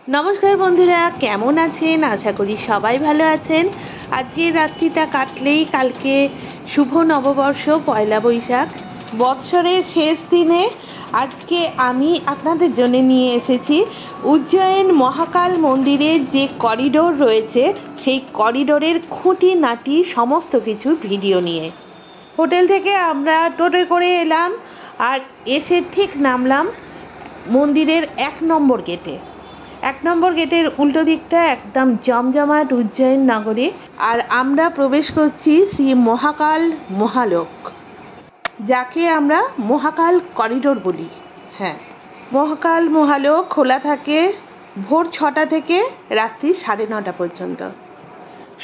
नमस्कार बंधुरा केमन आছেন आशा करी सबाई भालो आছেন। आजकेर रात्रिटा काटलेई कालके शुभ नवबर्ष पयला बैशाख बत्सरेर शेष दिने आज के आमी आपनादेर जन्य निये एसेछि उज्जैन महाकाल मंदिरेर जे करिडोर रयेछे सेई करिडोरेर खुঁটিনাটি समस्त किछु भिडियो निये। होटेल थेके आमरा টোটোয় करे एलाम और एसे ठीक नामलाम मंदिरेर एक नम्बर गेटे। एक नम्बर गेटर उल्टो दिकटा एकदम जमजमाट उज्जैन नगरे और आमरा प्रवेश करছি श्री महाकाल महालोक जाके आमरा महाकाल करिडोर बोली। हाँ, महाकाल महालोक खोला थाके भोर 6टा থেকে रात्रि 9:30 पर्यन्त।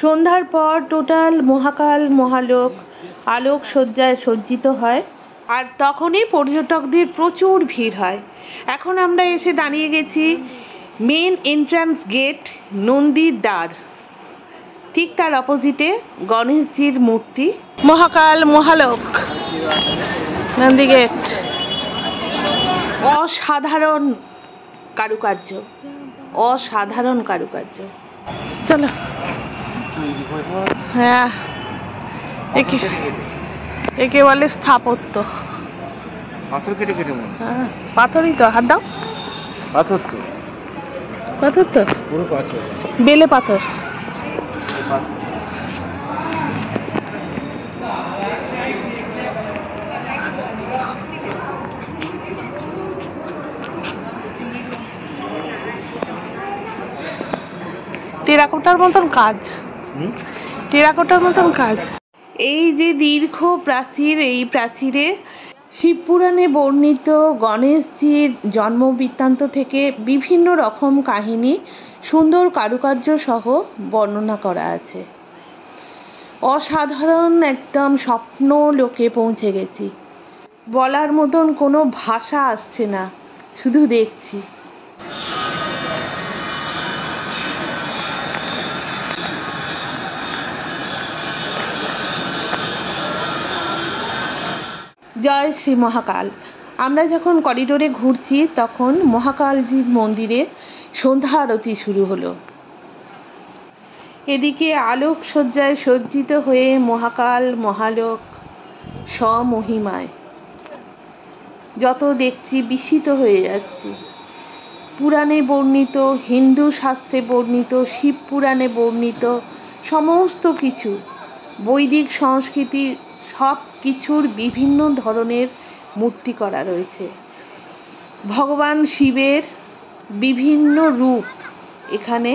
सन्ध्यार पर टोटाल महाकाल महालोक आलोक सज्जाय सज्जित है और तखनই पर्यटकদের प्रचुर ভিড় হয়। এখন আমরা এসে দাঁড়িয়ে গেছি मेन एंट्रांस गेट नंदीर द्वार, ठीक तार अपोजिटे गणेश जीर मूर्ति। महाकाल महालोक नंदी गेट असाधारण कारुकार्य, असाधारण कारुकार्य। चलो हाँ, एके बोले स्थापत्य। पाथर केटे केटे हाँ, पाथरই তো, হাত দাও। पाथर तो पाथर तो পুরো পাথর, বেলে পাথর। টেরাকোটার মতন কাজ, টেরাকোটার মতন কাজ। এই যে দীর্ঘ প্রাচীর, এই প্রাচীরে শিবপুরাণে বর্ণিত গণেশজির জন্ম বৃত্তান্ত থেকে বিভিন্ন রকম কাহিনী সুন্দর কারুকার্য সহ বর্ণনা করা আছে। অসাধারণ একদম স্বপ্ন লোকে পৌঁছে গেছি। বলার মতন কোনো ভাষা আসছে না, শুধু দেখছি। জয় শ্রী মহাকাল। আমরা যখন করিডোরে ঘুরছি তখন মহাকালজির মন্দিরে সন্ধ্যা আরতি শুরু হলো। এদিকে আলোক সজ্জায় সজ্জিত হয়ে মহাকাল মহালোক স্বমহিমায় যত দেখছি বিস্মিত হয়ে যাচ্ছি। পুরাণে বর্ণিত, হিন্দু শাস্ত্রে বর্ণিত, শিব পুরাণে বর্ণিত সমস্ত কিছু, বৈদিক সংস্কৃতি সব কিছুর বিভিন্ন ধরনের মূর্তি করা রয়েছে। ভগবান শিবের বিভিন্ন রূপ এখানে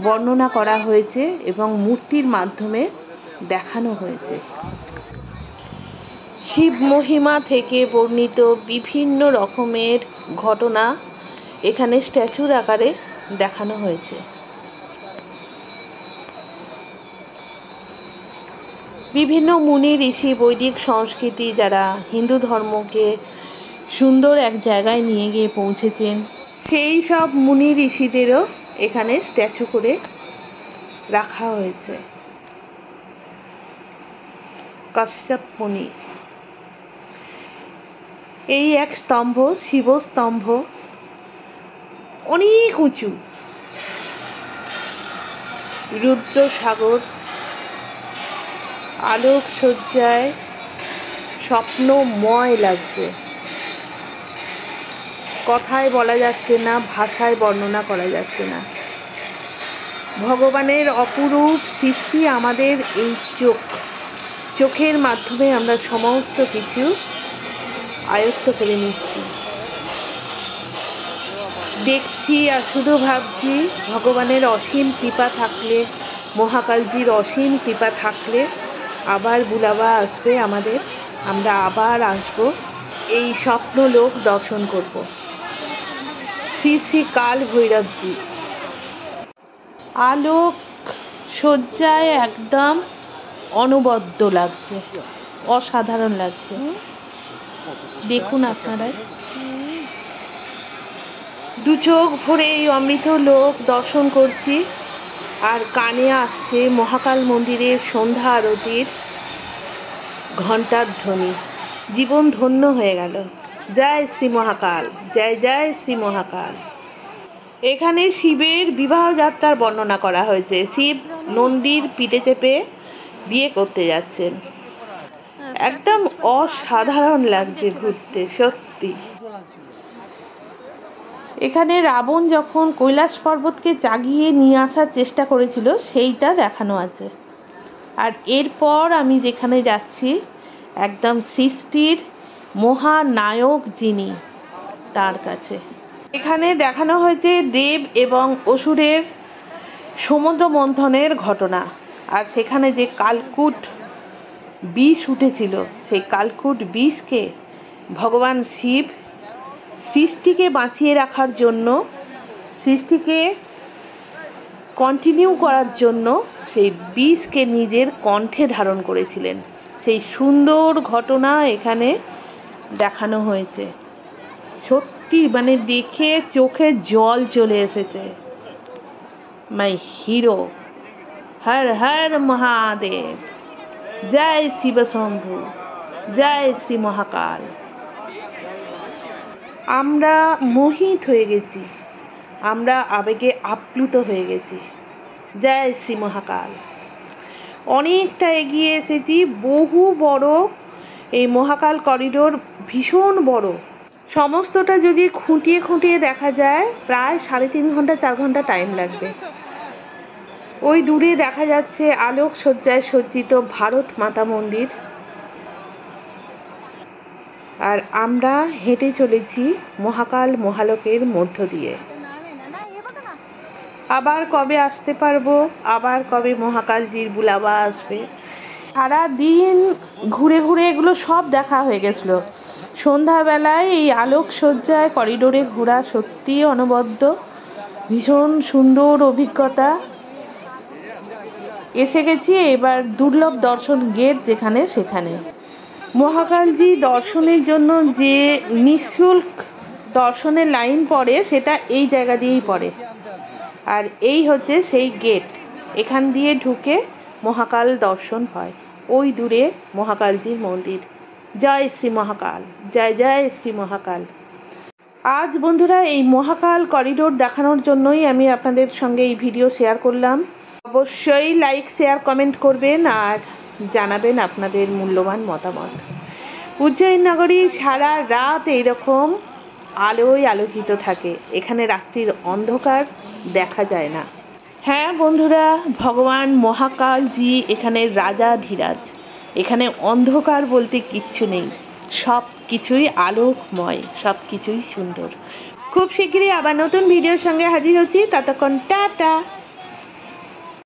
বর্ণনা করা হয়েছে এবং মূর্তির মাধ্যমে দেখানো হয়েছে। শিব মহিমা থেকে বর্ণিত বিভিন্ন রকমের ঘটনা এখানে স্ট্যাচুর আকারে দেখানো হয়েছে। বিভিন্ন মুনি ঋষি, বৈদিক সংস্কৃতি যারা হিন্দু ধর্মকে সুন্দর এক জায়গায় নিয়ে গিয়ে পৌঁছেছেন, সেই সব মুনি ঋষিদেরও এখানে স্ট্যাচু করে রাখা হয়েছে। কাশ্যপ মুনি, এই এক স্তম্ভ, শিব স্তম্ভ, অনেক উঁচু। রুদ্র সাগর আলোক সজ্জায় স্বপ্নময় লাগছে। কথায় বলা যাচ্ছে না, ভাষায় বর্ণনা করা যাচ্ছে না। ভগবানের অপরূপ সৃষ্টি আমাদের এই চোখের মাধ্যমে আমরা সমস্ত কিছু আয়ত্ত করে নিচ্ছি, দেখছি আর শুধু ভাবছি ভগবানের অসীম কৃপা থাকলে, মহাকালজির অসীম কৃপা থাকলে আবার বুলাবা আসবে আমাদের, আমরা আবার আসব, এই স্বপ্নলোক দর্শন করব। শ্রী শ্রী কাল ভৈরবজি আলোক সজ্জায় একদম অনবদ্য লাগছে, অসাধারণ লাগছে। দেখুন আপনারা, দু চোখ ভরে এই অমৃত লোক দর্শন করছি আর কানে আসছে মহাকাল মন্দিরের সন্ধ্যা আরতির ঘণ্টার ধ্বনি। জীবন ধন্য হয়ে গেল। জয় শ্রী মহাকাল, জয় জয় শ্রী মহাকাল। এখানে শিবের বিবাহ যাত্রার বর্ণনা করা হয়েছে। শিব নন্দীর পিঠে চেপে বিয়ে করতে যাচ্ছেন। একদম অসাধারণ লাগছে ঘুরতে, সত্যি। এখানে রাবণ যখন কৈলাস পর্বতকে জাগিয়ে নিয়ে আসার চেষ্টা করেছিল সেইটা দেখানো আছে। আর এরপর আমি যেখানে যাচ্ছি একদম সৃষ্টির মহানায়ক যিনি, তার কাছে। এখানে দেখানো হয়েছে দেব এবং অসুরের সমুদ্র মন্থনের ঘটনা। আর সেখানে যে কালকূট বিষ উঠেছিল, সেই কালকূট বিষকে ভগবান শিব সৃষ্টিকে বাঁচিয়ে রাখার জন্য, সৃষ্টিকে কন্টিনিউ করার জন্য সেই বিষকে নিজের কণ্ঠে ধারণ করেছিলেন। সেই সুন্দর ঘটনা এখানে দেখানো হয়েছে। সত্যি মানে দেখে চোখে জল চলে এসেছে। মাই হিরো, হর হর মহাদেব, জয় শিব শম্ভু, জয় শ্রী মহাকাল। আমরা মোহিত হয়ে গেছি, আমরা আবেগে আপ্লুত হয়ে গেছি। জয় শ্রী মহাকাল। অনেকটা এগিয়ে এসেছি, বহু বড় এই মহাকাল করিডোর, ভীষণ বড়। সমস্তটা যদি খুঁটিয়ে খুঁটিয়ে দেখা যায় প্রায় 3.5 ঘন্টা 4 ঘন্টা টাইম লাগবে। ওই দূরে দেখা যাচ্ছে আলোক সজ্জায় সজ্জিত ভারত মাতা মন্দির। আর আমরা হেঁটে চলেছি মহাকাল মহালোকের মধ্য দিয়ে। আবার কবে আসতে পারবো, আবার কবে মহাকালজির বুলাবা আসবে। সারা দিন ঘুরে ঘুরে এগুলো সব দেখা হয়ে গেছিল। সন্ধ্যাবেলায় এই আলোক সজ্জায় করিডোরে ঘোরা সত্যি অনবদ্য, ভীষণ সুন্দর অভিজ্ঞতা। এসে গেছি এবার দুর্লভ দর্শন গেট যেখানে, সেখানে মহাকালজি দর্শনের জন্য যে নিঃশুল্ক দর্শনের লাইন পড়ে সেটা এই জায়গা দিয়েই পড়ে। আর এই হচ্ছে সেই গেট, এখান দিয়ে ঢুকে মহাকাল দর্শন হয়। ওই দূরে মহাকালজির মন্দির। জয় শ্রী মহাকাল, জয় জয় শ্রী মহাকাল। আজ বন্ধুরা এই মহাকাল করিডোর দেখানোর জন্যই আমি আপনাদের সঙ্গে এই ভিডিও শেয়ার করলাম। অবশ্যই লাইক শেয়ার কমেন্ট করবেন আর জানাবেন আপনাদের মূল্যবান মতামত। উজ্জয়িনী নগরী সারা রাত এইরকম আলোয় আলোকিত থাকে, এখানে রাত্রির অন্ধকার দেখা যায় না। হ্যাঁ বন্ধুরা, ভগবান মহাকালজি এখানে রাজাধিরাজ। এখানে অন্ধকার বলতে কিচ্ছু নেই, সব কিছুই আলোকময়, সব কিছুই সুন্দর। খুব শিগগিরই আবার নতুন ভিডিওর সঙ্গে হাজির হচ্ছি, ততক্ষণ টাটা।